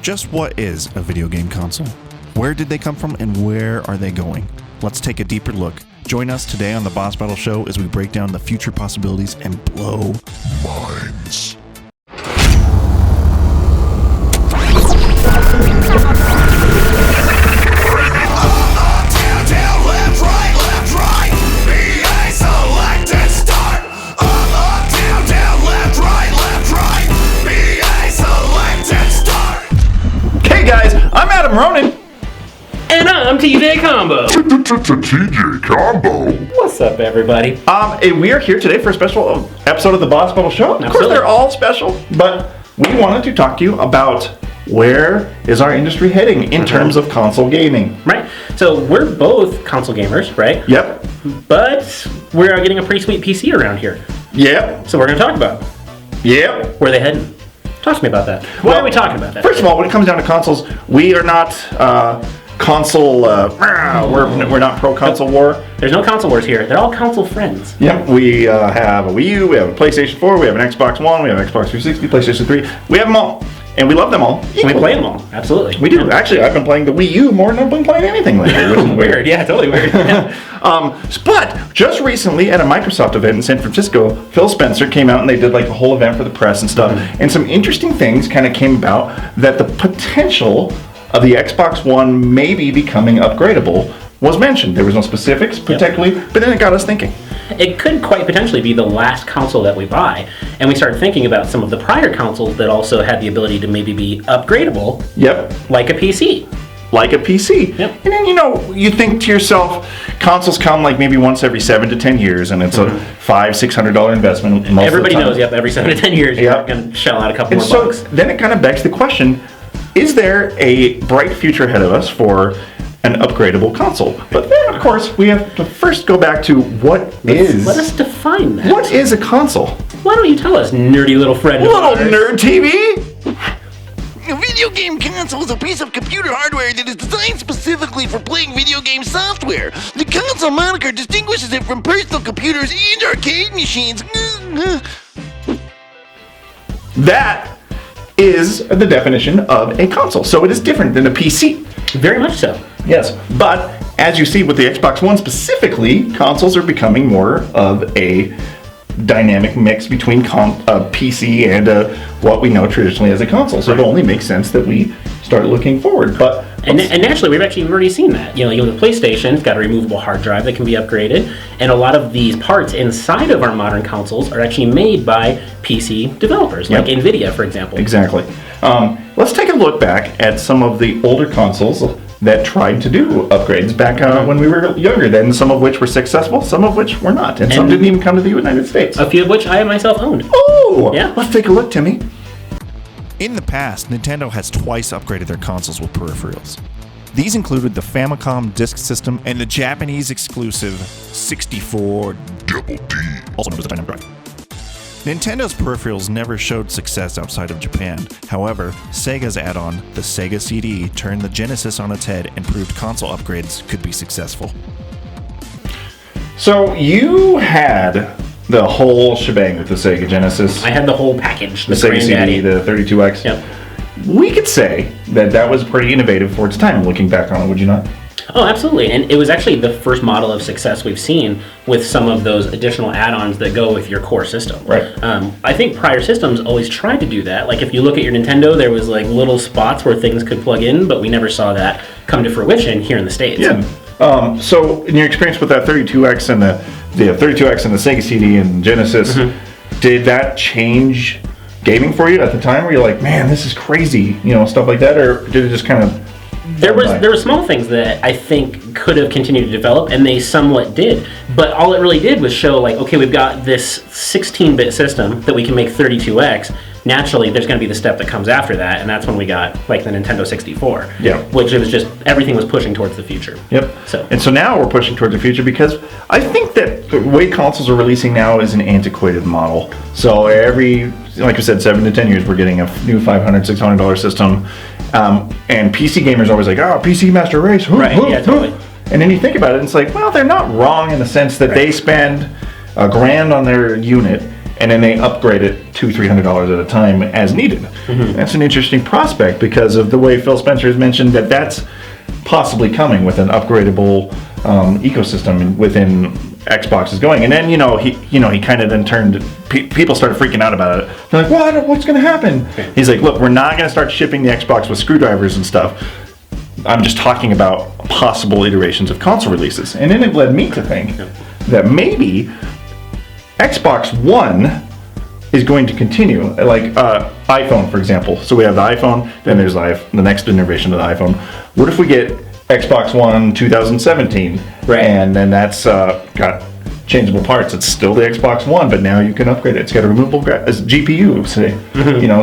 Just what is a video game console? Where did they come from and where are they going? Let's take a deeper look. Join us today on the Boss Battle Show as we break down the future possibilities and blow minds. I'm Adam Ronan. And I'm TJ Combo. TJ Combo. What's up, everybody? And we are here today for a special episode of the Boss Battle Show. Of course, they're all special, but we wanted to talk to you about where is our industry heading in terms of console gaming. Right. So we're both console gamers, right? Yep. But we're getting a pretty sweet PC around here. Yep. So we're going to talk about Yep. where they heading. Talk to me about that. Why are we talking about that? First of all, when it comes down to consoles, we are not console. We're not pro console war. There's no console wars here. They're all console friends. Yep. We have a Wii U. We have a PlayStation 4. We have an Xbox One. We have an Xbox 360. PlayStation 3. We have them all, and we love them all. And we play them all. Absolutely. We do. Actually, I've been playing the Wii U more than I've been playing anything lately. Which is Weird. Yeah, totally weird. But just recently at a Microsoft event in San Francisco, Phil Spencer came out and they did like a whole event for the press and stuff. And some interesting things kind of came about that the potential of the Xbox One maybe becoming upgradable was mentioned. There was no specifics particularly, but then it got us thinking. It could quite potentially be the last console that we buy, and we started thinking about some of the prior consoles that also had the ability to maybe be upgradable. Yep. Like a PC. Like a PC. Yep. And then, you think to yourself, consoles come like maybe once every 7 to 10 years, and it's a $500-$600 investment. Everybody knows, every 7 to 10 years, you're going to shell out a couple more bucks. So then it kind of begs the question, is there a bright future ahead of us for an upgradable console? But then, of course, we have to first go back to let us define that. What is a console? Why don't you tell us, nerdy little friend? Little nerd TV? A video game console is a piece of computer hardware that is designed specifically for playing video game software. The console moniker distinguishes it from personal computers and arcade machines. That is the definition of a console. So it is different than a PC. Very much so. Yes, but as you see with the Xbox One specifically, consoles are becoming more of a dynamic mix between PC and what we know traditionally as a console. So it only makes sense that we start looking forward. But and naturally, we've already seen that. The PlayStation's got a removable hard drive that can be upgraded, and a lot of these parts inside of our modern consoles are actually made by PC developers, like NVIDIA, for example. Exactly. Let's take a look back at some of the older consoles that tried to do upgrades back when we were younger, then some of which were successful, some of which were not, and some didn't even come to the United States. A few of which I myself owned. Oh! Yeah. Let's take a look, Timmy. In the past, Nintendo has twice upgraded their consoles with peripherals. These included the Famicom Disk System and the Japanese exclusive 64 Double D. also known as the Dynamic Drive. Nintendo's peripherals never showed success outside of Japan. However, Sega's add-on, the Sega CD, turned the Genesis on its head and proved console upgrades could be successful. So you had the whole shebang with the Sega Genesis. I had the whole package. The Sega CD, the 32X. Yep. We could say that was pretty innovative for its time, looking back on it, would you not? Oh, absolutely. And it was actually the first model of success we've seen with some of those additional add-ons that go with your core system. Right. I think prior systems always tried to do that. Like if you look at your Nintendo, there was like little spots where things could plug in, but we never saw that come to fruition here in the States. Yeah. So in your experience with that 32X and the 32X and the Sega CD and Genesis, did that change gaming for you at the time? Were you like, man, this is crazy, stuff like that, or did it just kind of? There were small things that I think could have continued to develop, and they somewhat did. But all it really did was show, like, okay, we've got this 16-bit system that we can make 32X. Naturally, there's going to be the step that comes after that, and that's when we got, like, the Nintendo 64. Yeah. Which it was just, everything was pushing towards the future. Yep. So now we're pushing towards the future because I think that the way consoles are releasing now is an antiquated model. So every, like I said, 7 to 10 years, we're getting a new $500, $600 system. And PC gamers are always like, PC Master Race. Right, yeah, totally. And then you think about it, and it's like, well, they're not wrong in the sense that they spend $1,000 on their unit, and then they upgrade it $200-$300 at a time as needed. That's an interesting prospect because of the way Phil Spencer has mentioned that that's possibly coming with an upgradable ecosystem within Xbox is going. And then he kind of then turned. People started freaking out about it. They're like, what's going to happen? He's like, look, we're not going to start shipping the Xbox with screwdrivers and stuff. I'm just talking about possible iterations of console releases. And then it led me to think that maybe Xbox One is going to continue, like iPhone, for example. So we have the iPhone, then there's the next iteration of the iPhone. What if we get Xbox One 2017, and then that's got changeable parts? It's still the Xbox One, but now you can upgrade it. It's got a removable GPU, say,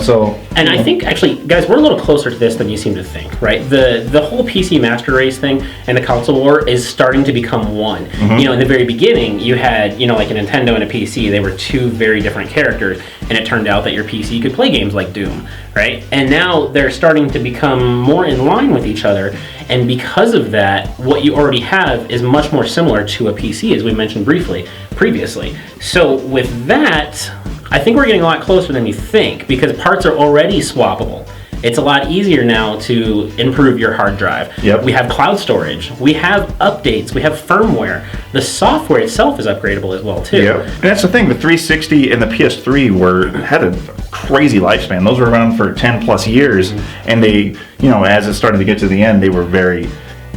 so. And I think, actually, guys, we're a little closer to this than you seem to think, right? The whole PC master race thing and the console war is starting to become one. In the very beginning, you had, like a Nintendo and a PC. They were two very different characters, and it turned out that your PC could play games like Doom, right? And now they're starting to become more in line with each other, and because of that, what you already have is much more similar to a PC, as we mentioned previously. So with that, I think we're getting a lot closer than you think, because parts are already swappable. It's a lot easier now to improve your hard drive. Yep. We have cloud storage. We have updates. We have firmware. The software itself is upgradable as well, too. Yep. And that's the thing. The 360 and the PS3 had a crazy lifespan. Those were around for 10 plus years. And they, as it started to get to the end, they were very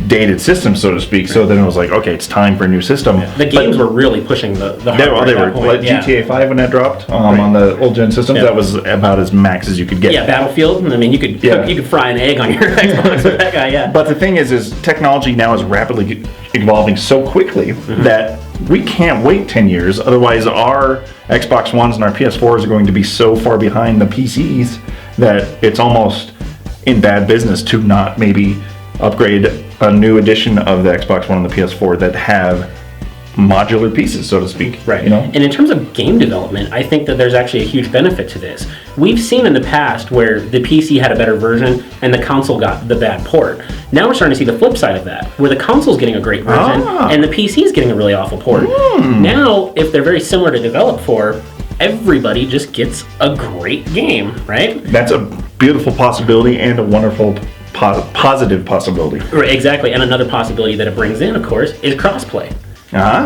dated systems, so to speak. So then it was like, okay, it's time for a new system. The games were really pushing the hardware. They were like GTA 5 when that dropped on the old gen systems. That was about as max as you could get. Yeah, Battlefield. I mean, you could fry an egg on your Xbox with that guy. Yeah. But the thing is technology now is rapidly evolving so quickly that we can't wait 10 years. Otherwise, our Xbox Ones and our PS4s are going to be so far behind the PCs that it's almost in bad business to not maybe upgrade a new edition of the Xbox One and the PS4 that have modular pieces, so to speak. Right. And in terms of game development, I think that there's actually a huge benefit to this. We've seen in the past where the PC had a better version and the console got the bad port. Now we're starting to see the flip side of that, where the console's getting a great version and the PC's getting a really awful port. Now, if they're very similar to develop for, everybody just gets a great game, right? That's a beautiful possibility and a wonderful positive possibility. Right, exactly. And another possibility that it brings in, of course, is crossplay.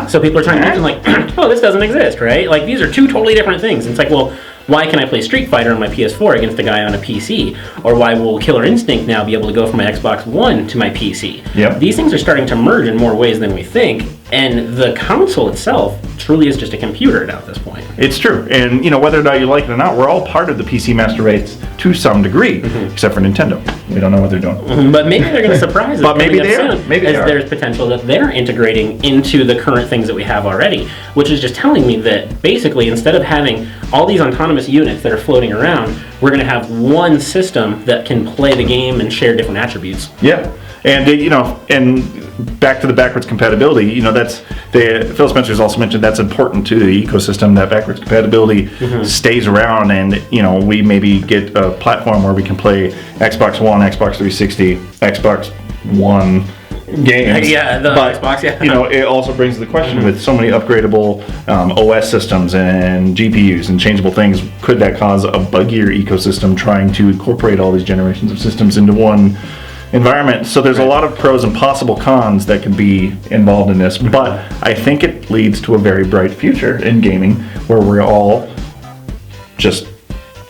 So people are trying to imagine, like, oh, this doesn't exist, right? Like, these are two totally different things. And it's like, well, why can I play Street Fighter on my PS4 against a guy on a PC? Or why will Killer Instinct now be able to go from my Xbox One to my PC? Yep. These things are starting to merge in more ways than we think. And the console itself truly is just a computer now at this point. It's true. And, whether or not you like it or not, we're all part of the PC master race to some degree, except for Nintendo. We don't know what they're doing. But maybe they're going to surprise us. But maybe they are. Maybe as there's potential that they're integrating into the current things that we have already, which is just telling me that basically instead of having all these autonomous units that are floating around, we're going to have one system that can play the game and share different attributes. Yeah. And, and back to the backwards compatibility, Phil Spencer's also mentioned that's important to the ecosystem, that backwards compatibility stays around, and, we maybe get a platform where we can play Xbox One, Xbox 360, Xbox One games. Yeah, Xbox, yeah. It also brings the question with so many upgradable OS systems and GPUs and changeable things, could that cause a buggier ecosystem trying to incorporate all these generations of systems into one environment? So there's a lot of pros and possible cons that can be involved in this, but I think it leads to a very bright future in gaming where we're all just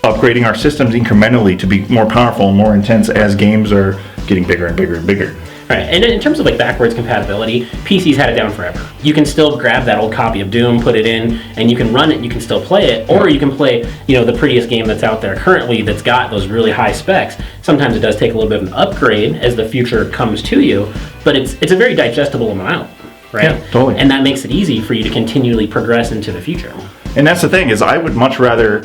upgrading our systems incrementally to be more powerful and more intense as games are getting bigger and bigger and bigger. Right, and in terms of like backwards compatibility, PC's had it down forever. You can still grab that old copy of Doom, put it in, and you can run it, you can still play it, or you can play, the prettiest game that's out there currently that's got those really high specs. Sometimes it does take a little bit of an upgrade as the future comes to you, but it's a very digestible amount, right? Yeah, totally. And that makes it easy for you to continually progress into the future. And that's the thing, is I would much rather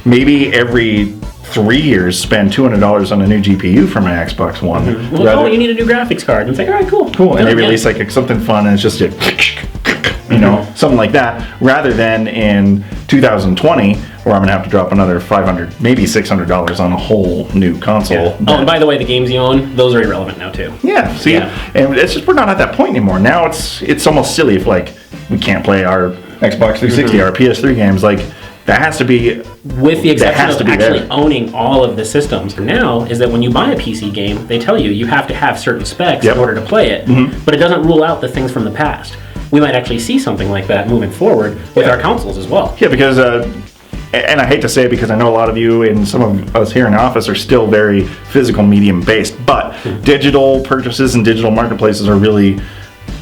maybe every 3 years spend $200 on a new GPU for my Xbox One. Well, you need a new graphics card. And it's like, all right, cool. Cool, and they release like something fun and it's just something like that, rather than in 2020 where I'm going to have to drop another $500, maybe $600 on a whole new console. Yeah. Oh, and by the way, the games you own, those are irrelevant now too. Yeah, see, and it's just, we're not at that point anymore. Now it's almost silly if like we can't play our Xbox 360, our PS3 games, like, That has to be with the that exception has of to be actually there. owning all of the systems. Now is that when you buy a PC game, they tell you have to have certain specs Yep. in order to play it, but it doesn't rule out the things from the past. We might actually see something like that moving forward with our consoles as well. Yeah, because, and I hate to say it because I know a lot of you and some of us here in the office are still very physical medium based, but digital purchases and digital marketplaces are really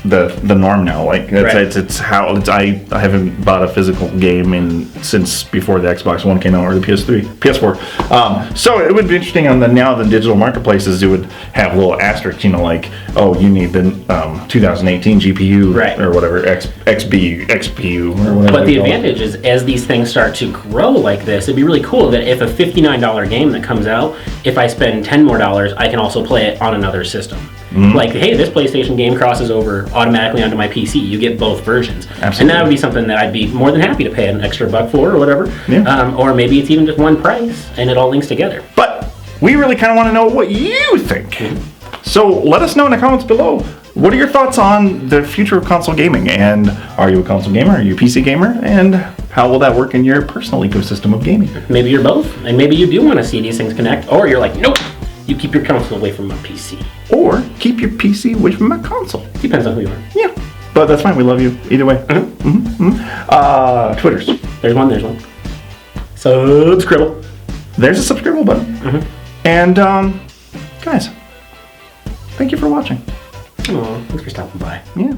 the norm now. Like it's how I haven't bought a physical game since before the Xbox One came out or the PS4. So it would be interesting on the digital marketplaces. It would have little asterisks, like, oh, you need the 2018 GPU or whatever XPU or whatever. But the advantage is, as these things start to grow like this, it'd be really cool that if a $59 game that comes out, if I spend $10 more, I can also play it on another system. Like, hey, this PlayStation game crosses over automatically onto my PC. You get both versions. Absolutely. And that would be something that I'd be more than happy to pay an extra $1 for or whatever. Yeah. Or maybe it's even just one price and it all links together. But we really kind of want to know what you think. So let us know in the comments below. What are your thoughts on the future of console gaming? And are you a console gamer? Are you a PC gamer? And how will that work in your personal ecosystem of gaming? Maybe you're both. And maybe you do want to see these things connect. Or you're like, nope, you keep your console away from my PC. Or keep your PC away from my console. Depends on who you are. Yeah, but that's fine. We love you either way. Twitters. There's one. Subscribe. There's a subscribe button. And guys, thank you for watching. Oh, thanks for stopping by. Yeah.